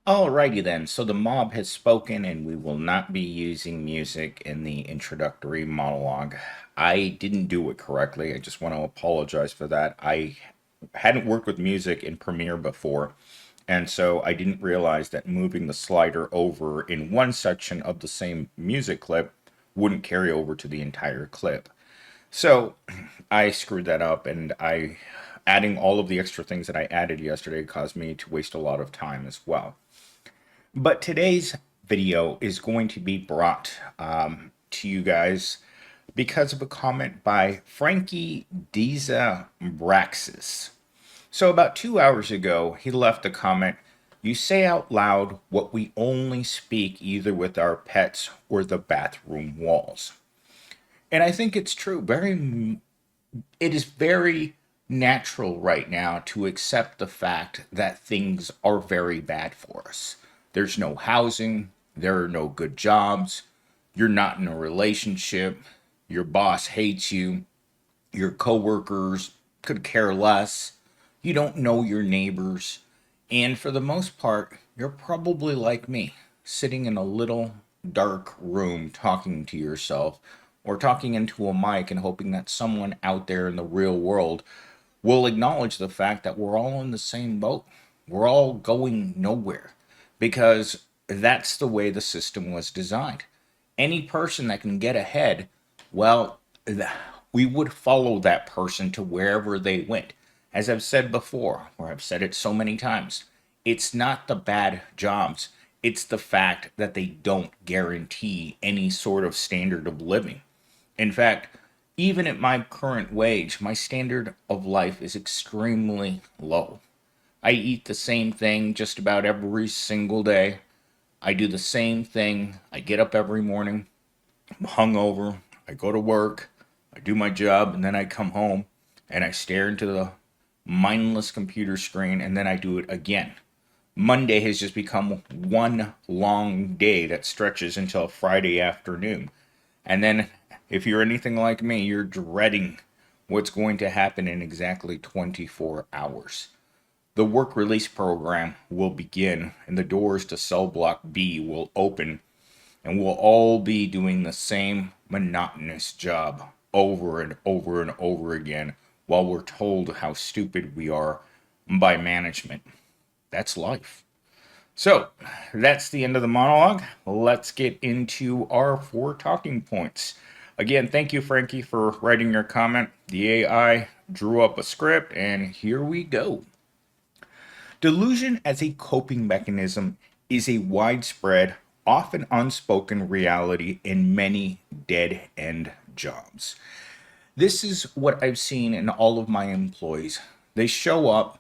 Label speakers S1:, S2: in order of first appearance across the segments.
S1: Alrighty then, so the mob has spoken and we will not be using music in the introductory monologue. I didn't do it correctly. I just want to apologize for that. I hadn't worked with music in Premiere before, and so I didn't realize that moving the slider over in one section of the same music clip wouldn't carry over to the entire clip. So I screwed that up, and I adding all of the extra things that I added yesterday caused me to waste a lot of time as well. But today's video is going to be brought to you guys because of a comment by Frankie Diza Braxis. So about 2 hours ago, he left a comment. You say out loud what we only speak either with our pets or the bathroom walls. And I think it's true. It is very natural right now to accept the fact that things are very bad for us. There's no housing, there are no good jobs, you're not in a relationship, your boss hates you, your coworkers could care less, you don't know your neighbors, and for the most part, you're probably like me, sitting in a little dark room talking to yourself or talking into a mic and hoping that someone out there in the real world will acknowledge the fact that we're all in the same boat. We're all going nowhere because that's the way the system was designed. Any person that can get ahead, well, we would follow that person to wherever they went. As I've said before, or I've said it so many times, it's not the bad jobs, it's the fact that they don't guarantee any sort of standard of living. In fact, even at my current wage, my standard of life is extremely low. I eat the same thing just about every single day. I do the same thing. I get up every morning, I'm hungover, I go to work, I do my job, and then I come home and I stare into the mindless computer screen and then I do it again. Monday has just become one long day that stretches until Friday afternoon. And then, if you're anything like me, you're dreading what's going to happen in exactly 24 hours. The work release program will begin, and the doors to cell block B will open, and we'll all be doing the same monotonous job over and over and over again while we're told how stupid we are by management. That's life. So, that's the end of the monologue. Let's get into our 4 talking points. Again, thank you, Frankie, for writing your comment. The AI drew up a script, and here we go. Delusion as a coping mechanism is a widespread, often unspoken reality in many dead end jobs. This is what I've seen in all of my employees. They show up,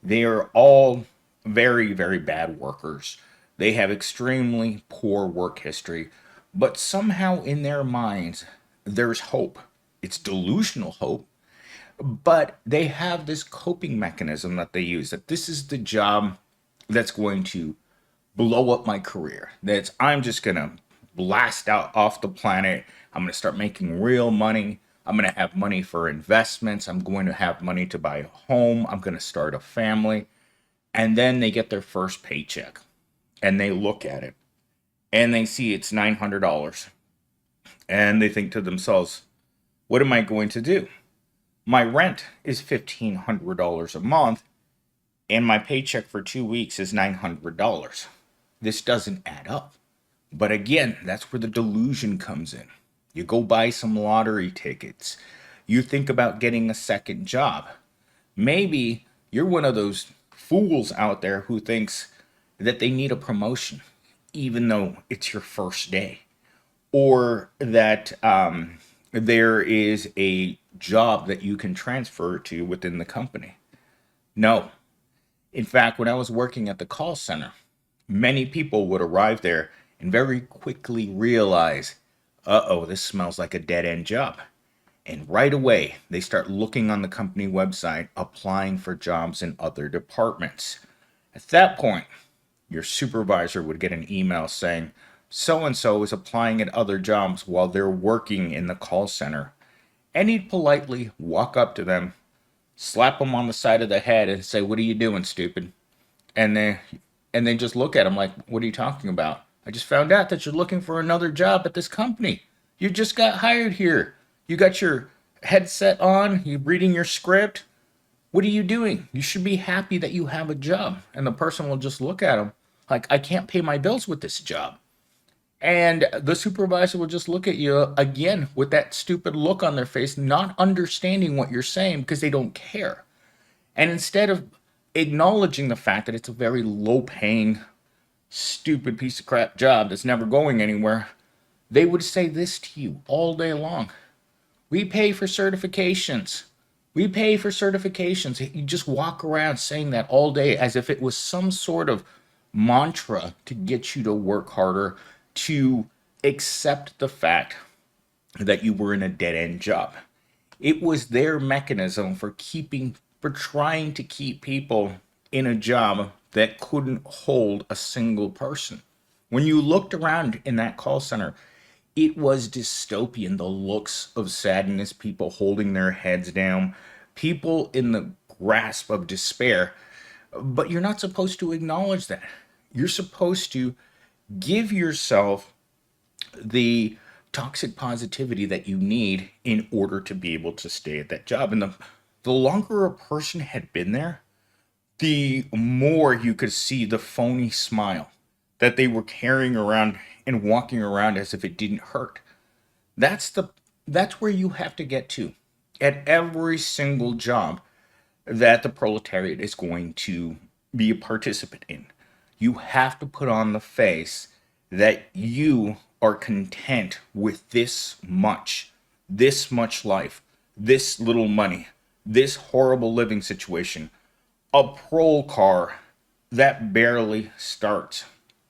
S1: they are all very, very bad workers. They have extremely poor work history, but somehow in their minds, there's hope. It's delusional hope, but they have this coping mechanism that they use that this is the job that's going to blow up my career. That's I'm just going to blast out off the planet. I'm going to start making real money. I'm going to have money for investments. I'm going to have money to buy a home. I'm going to start a family. And then they get their first paycheck and they look at it and they see it's $900 and they think to themselves, what am I going to do? My rent is $1,500 a month and my paycheck for 2 weeks is $900. This doesn't add up. But again, that's where the delusion comes in. You go buy some lottery tickets. You think about getting a second job. Maybe you're one of those fools out there who thinks that they need a promotion, even though it's your first day, or that there is a job that you can transfer to within the company. No. In fact, when I was working at the call center, many people would arrive there and very quickly realize, uh-oh, this smells like a dead end job. And right away, they start looking on the company website, applying for jobs in other departments. At that point, your supervisor would get an email saying, so and so is applying at other jobs while they're working in the call center. And he'd politely walk up to them, slap them on the side of the head, and say, what are you doing, stupid? And then And they just look at him like, what are you talking about? I just found out that you're looking for another job at this company. You just got hired here. You got your headset on, you reading your script. What are you doing? You should be happy that you have a job. And the person will just look at him like, I can't pay my bills with this job. And the supervisor will just look at you again with that stupid look on their face, not understanding what you're saying because they don't care. And instead of acknowledging the fact that it's a very low paying, stupid piece of crap job that's never going anywhere, they would say this to you all day long. We pay for certifications. We pay for certifications. You just walk around saying that all day as if it was some sort of mantra to get you to work harder, to accept the fact that you were in a dead end job. It was their mechanism for trying to keep people in a job that couldn't hold a single person. When you looked around in that call center, it was dystopian. The looks of sadness, people holding their heads down, people in the grasp of despair. But you're not supposed to acknowledge that. You're supposed to give yourself the toxic positivity that you need in order to be able to stay at that job. And the longer a person had been there, the more you could see the phony smile that they were carrying around and walking around as if it didn't hurt. That's where you have to get to at every single job that the proletariat is going to be a participant in. You have to put on the face that you are content with this much life, this little money, this horrible living situation, a prole car that barely starts.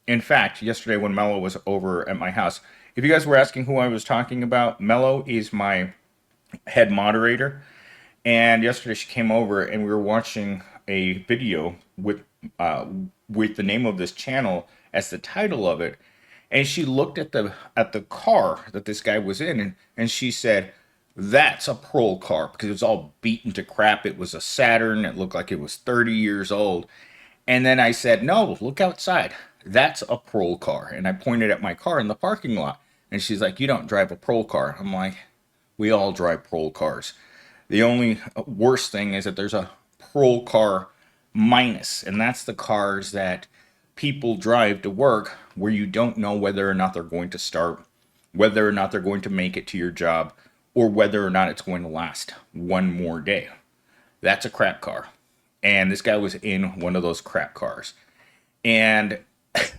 S1: In fact, yesterday when Mello was over at my house, if you guys were asking who I was talking about, Mello is my head moderator. And yesterday she came over and we were watching a video with the name of this channel as the title of it. And she looked at the car that this guy was in, and she said, "That's a prole car," because it was all beaten to crap. It was a Saturn. It looked like it was 30 years old. And then I said, "No, look outside. That's a prole car." And I pointed at my car in the parking lot. And she's like, "You don't drive a prole car." I'm like, "We all drive prole cars. The only worst thing is that there's a prole car minus, and that's the cars that people drive to work where you don't know whether or not they're going to start, whether or not they're going to make it to your job, or whether or not it's going to last one more day. That's a crap car." And this guy was in one of those crap cars. And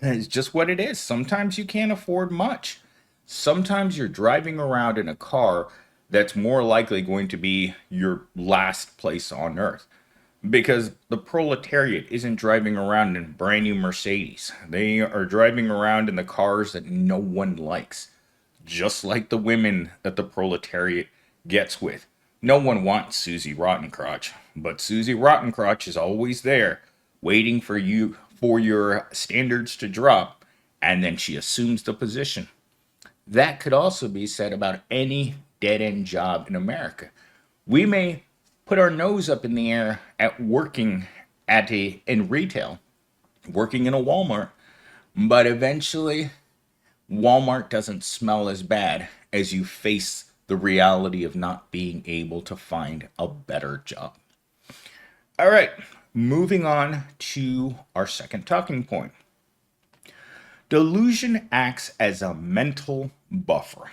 S1: it's just what it is. Sometimes you can't afford much. Sometimes you're driving around in a car that's more likely going to be your last place on earth. Because the proletariat isn't driving around in brand new Mercedes. They are driving around in the cars that no one likes. Just like the women that the proletariat gets with. No one wants Susie Rottencrotch, but Susie Rottencrotch is always there, waiting for you for your standards to drop, and then she assumes the position. That could also be said about any dead end job in America. We may put our nose up in the air at working in retail, working in a Walmart, but eventually Walmart doesn't smell as bad as you face the reality of not being able to find a better job. All right, moving on to our second talking point. Delusion acts as a mental buffer.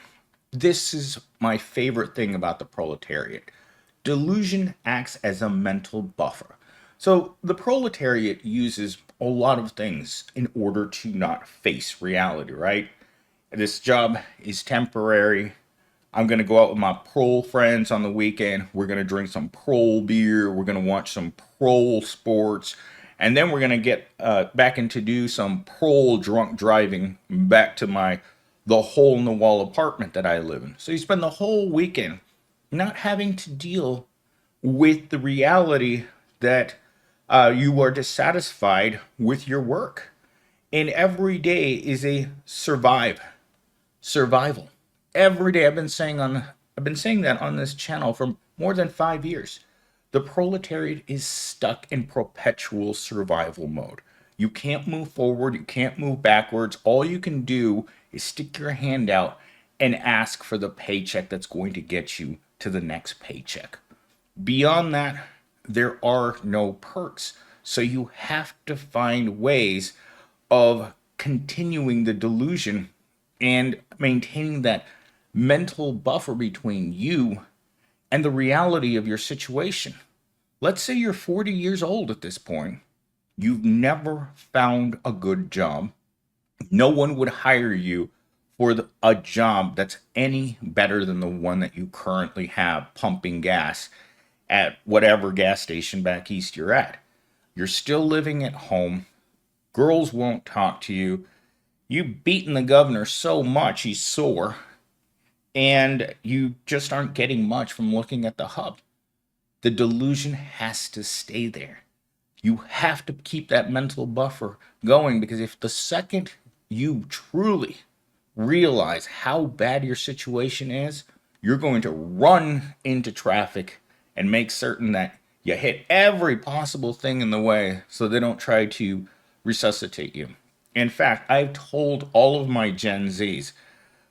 S1: This is my favorite thing about the proletariat. Delusion acts as a mental buffer. So the proletariat uses a lot of things in order to not face reality, right? This job is temporary. I'm going to go out with my prole friends on the weekend. We're going to drink some prole beer. We're going to watch some prole sports. And then we're going to get back into do some prole drunk driving back to the hole in the wall apartment that I live in. So you spend the whole weekend not having to deal with the reality that you are dissatisfied with your work. And every day is a survival. Every day I've been saying that on this channel for more than 5 years. The proletariat is stuck in perpetual survival mode. You can't move forward, you can't move backwards. All you can do is stick your hand out and ask for the paycheck that's going to get you to the next paycheck. Beyond that, there are no perks. So you have to find ways of continuing the delusion and maintaining that mental buffer between you and the reality of your situation. Let's say you're 40 years old at this point. You've never found a good job. No one would hire you for a job that's any better than the one that you currently have pumping gas at whatever gas station back east you're at. You're still living at home. Girls won't talk to you. You've beaten the governor so much he's sore, and you just aren't getting much from looking at the hub. The delusion has to stay there. You have to keep that mental buffer going, because if the second you truly realize how bad your situation is, you're going to run into traffic and make certain that you hit every possible thing in the way so they don't try to resuscitate you. In fact, I've told all of my Gen Zs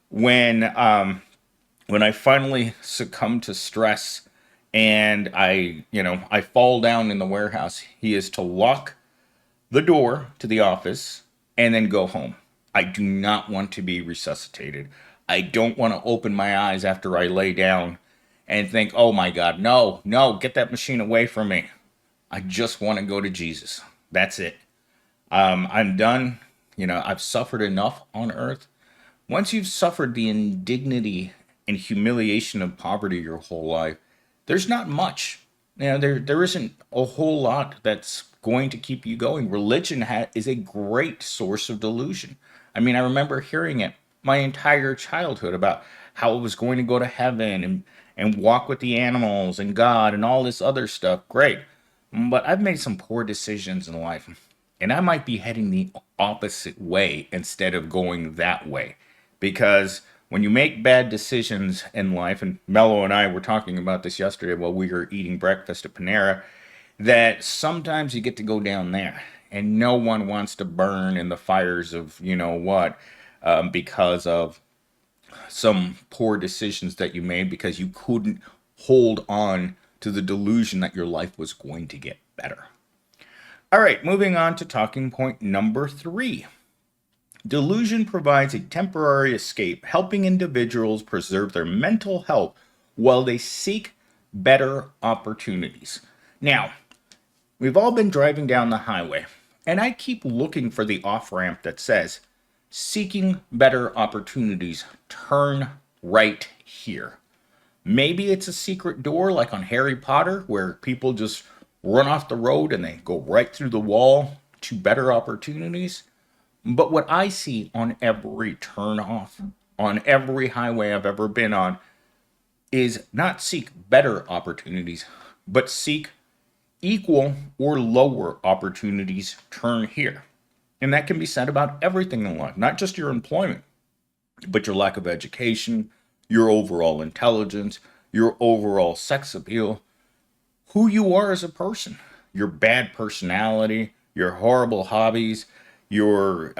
S1: when I finally succumb to stress and I fall down in the warehouse, he is to lock the door to the office and then go home. I do not want to be resuscitated. I don't want to open my eyes after I lay down and think, oh my God, no, no, get that machine away from me. I just want to go to Jesus. That's it. I'm done. I've suffered enough on earth. Once you've suffered the indignity and humiliation of poverty your whole life, there's not much. There isn't a whole lot that's going to keep you going. Religion is a great source of delusion. I mean, I remember hearing it my entire childhood about how it was going to go to heaven and walk with the animals and God and all this other stuff. Great. But I've made some poor decisions in life, and I might be heading the opposite way instead of going that way. Because when you make bad decisions in life, and Mello and I were talking about this yesterday while we were eating breakfast at Panera, that sometimes you get to go down there, and no one wants to burn in the fires of what, because of some poor decisions that you made because you couldn't hold on to the delusion that your life was going to get better. All right, moving on to talking point number 3. Delusion provides a temporary escape, helping individuals preserve their mental health while they seek better opportunities. Now, we've all been driving down the highway, and I keep looking for the off-ramp that says, seeking better opportunities, turn right here. Maybe it's a secret door like on Harry Potter where people just run off the road and they go right through the wall to better opportunities. But what I see on every turn off, on every highway I've ever been on, is not seek better opportunities, but seek equal or lower opportunities, turn here. And that can be said about everything in life, not just your employment, but your lack of education, your overall intelligence, your overall sex appeal, who you are as a person, your bad personality, your horrible hobbies, your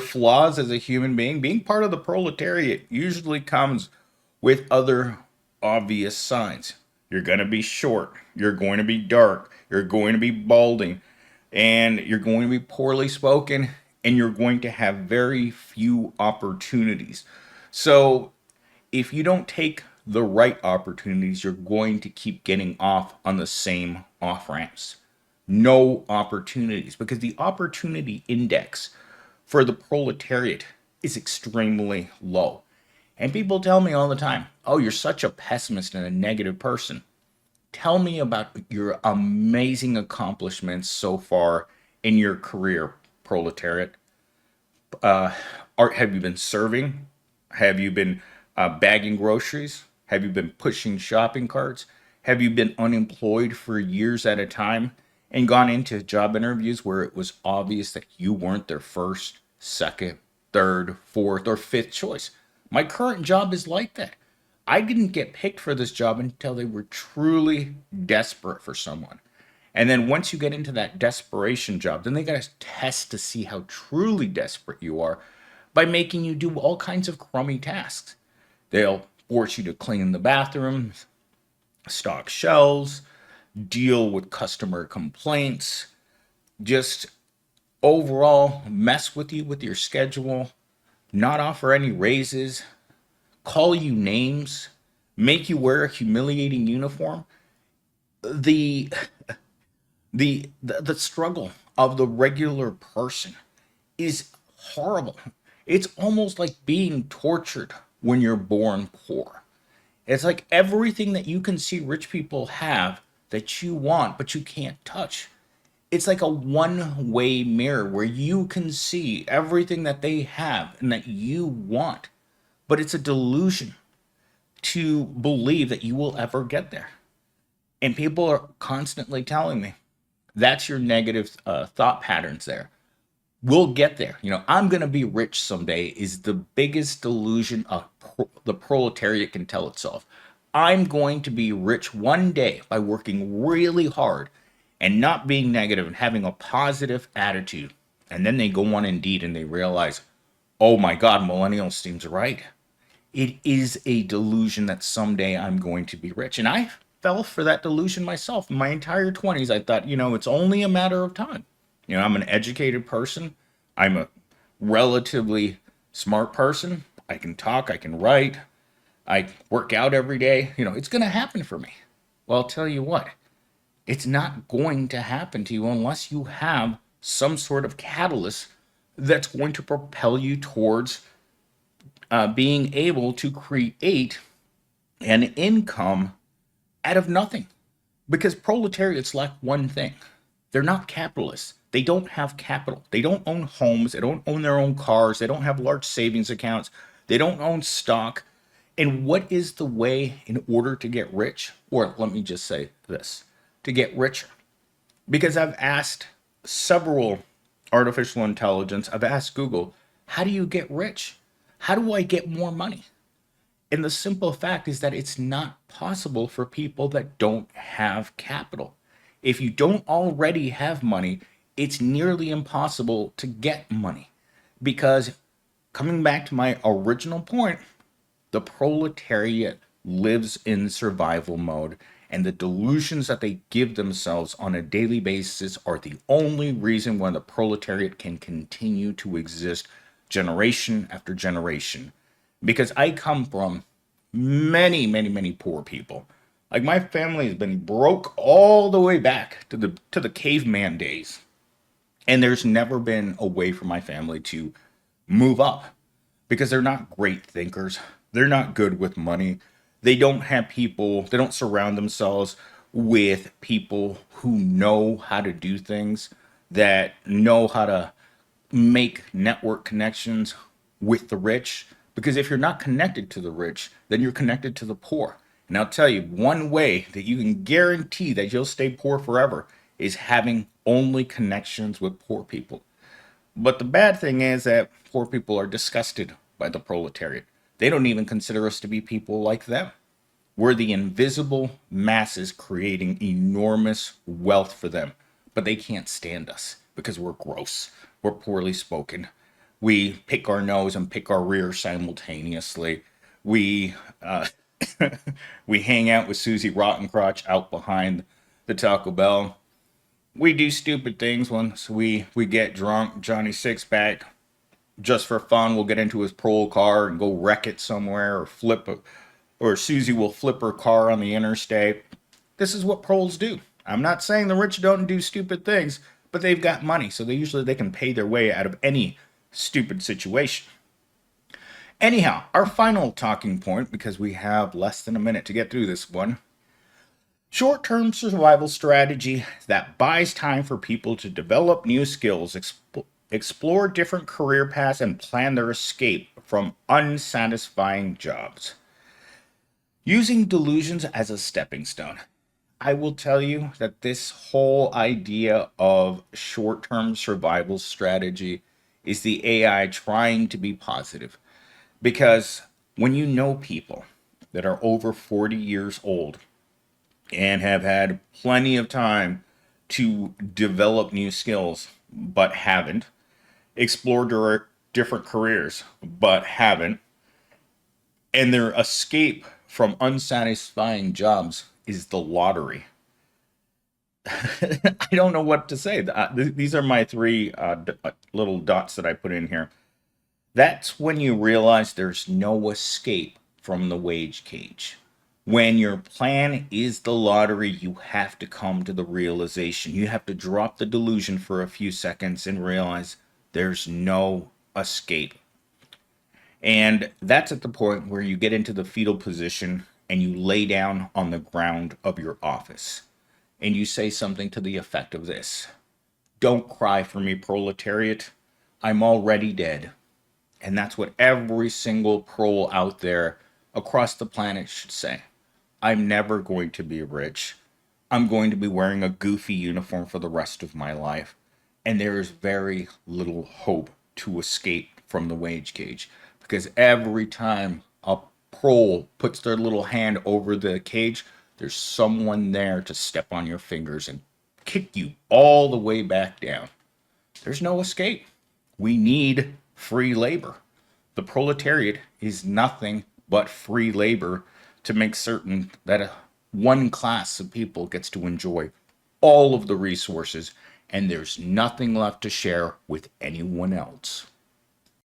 S1: flaws as a human being. Being part of the proletariat usually comes with other obvious signs. You're going to be short, you're going to be dark, you're going to be balding, and you're going to be poorly spoken, and you're going to have very few opportunities. So if you don't take the right opportunities, you're going to keep getting off on the same off ramps. No opportunities, because the opportunity index for the proletariat is extremely low. And people tell me all the time, oh, you're such a pessimist and a negative person. Tell me about your amazing accomplishments so far in your career, proletariat. Have you been serving? Have you been bagging groceries? Have you been pushing shopping carts? Have you been unemployed for years at a time and gone into job interviews where it was obvious that you weren't their first, second, third, fourth, or fifth choice? My current job is like that. I didn't get picked for this job until they were truly desperate for someone. And then once you get into that desperation job, then they got to test to see how truly desperate you are by making you do all kinds of crummy tasks. They'll force you to clean the bathroom, stock shelves, deal with customer complaints, just overall mess with you with your schedule, not offer any raises, call you names, make you wear a humiliating uniform. The the struggle of the regular person is horrible. It's almost like being tortured when you're born poor. It's like everything that you can see rich people have that you want, but you can't touch. It's like a one way mirror where you can see everything that they have and that you want, but it's a delusion to believe that you will ever get there. And people are constantly telling me that's your negative thought patterns there. We'll get there. I'm going to be rich someday is the biggest delusion the proletariat can tell itself. I'm going to be rich one day by working really hard and not being negative and having a positive attitude. And then they go on Indeed and they realize, oh my God, millennial seems right. It is a delusion that someday I'm going to be rich. And I fell for that delusion myself. In my entire 20s, I thought, it's only a matter of time. I'm an educated person. I'm a relatively smart person. I can talk, I can write, I work out every day. It's going to happen for me. Well, I'll tell you what, it's not going to happen to you unless you have some sort of catalyst that's going to propel you towards being able to create an income out of nothing. Because proletariats lack one thing: they're not capitalists. They don't have capital. They don't own homes. They don't own their own cars. They don't have large savings accounts. They don't own stock. And what is the way in order to get rich? Or let me just say this: to get richer. Because I've asked several artificial intelligence, I've asked Google, how do you get rich? How do I get more money? And the simple fact is that it's not possible for people that don't have capital. If you don't already have money, it's nearly impossible to get money. Because coming back to my original point, the proletariat lives in survival mode, and the delusions that they give themselves on a daily basis are the only reason why the proletariat can continue to exist generation after generation. Because I come from many, many, many poor people. Like my family has been broke all the way back to the caveman days. And there's never been a way for my family to move up because they're not great thinkers. They're not good with money. They don't have people, they don't surround themselves with people who know how to do things, that know how to make network connections with the rich. Because if you're not connected to the rich, then you're connected to the poor. And I'll tell you, one way that you can guarantee that you'll stay poor forever is having only connections with poor people. But the bad thing is that poor people are disgusted by the proletariat. They don't even consider us to be people like them. We're the invisible masses creating enormous wealth for them, but they can't stand us because we're gross. We're poorly spoken. We pick our nose and pick our rear simultaneously. We we hang out with Susie Rottencrotch out behind the Taco Bell. We do stupid things once we get drunk. Johnny Sixpack, just for fun, will get into his prole car and go wreck it somewhere, or or Susie will flip her car on the interstate. This is what proles do. I'm not saying the rich don't do stupid things, but they've got money, so they can pay their way out of any stupid situation. Anyhow, our final talking point, because we have less than a minute to get through this one: short term survival strategy that buys time for people to develop new skills, explore different career paths, and plan their escape from unsatisfying jobs. Using delusions as a stepping stone. I will tell you that this whole idea of short term survival strategy is the AI trying to be positive. Because when you know people that are over 40 years old and have had plenty of time to develop new skills but haven't, explore different careers but haven't, and their escape from unsatisfying jobs is the lottery. I don't know what to say. These are my three little dots that I put in here. That's when you realize there's no escape from the wage cage. When your plan is the lottery, you have to come to the realization. You have to drop the delusion for a few seconds and realize there's no escape. And that's at the point where you get into the fetal position and you lay down on the ground of your office and you say something to the effect of this: "Don't cry for me, proletariat. I'm already dead." And that's what every single prole out there across the planet should say. I'm never going to be rich. I'm going to be wearing a goofy uniform for the rest of my life. And there is very little hope to escape from the wage cage. Because every time a prole puts their little hand over the cage, there's someone there to step on your fingers and kick you all the way back down. There's no escape. We need free labor. The proletariat is nothing but free labor to make certain that one class of people gets to enjoy all of the resources and there's nothing left to share with anyone else.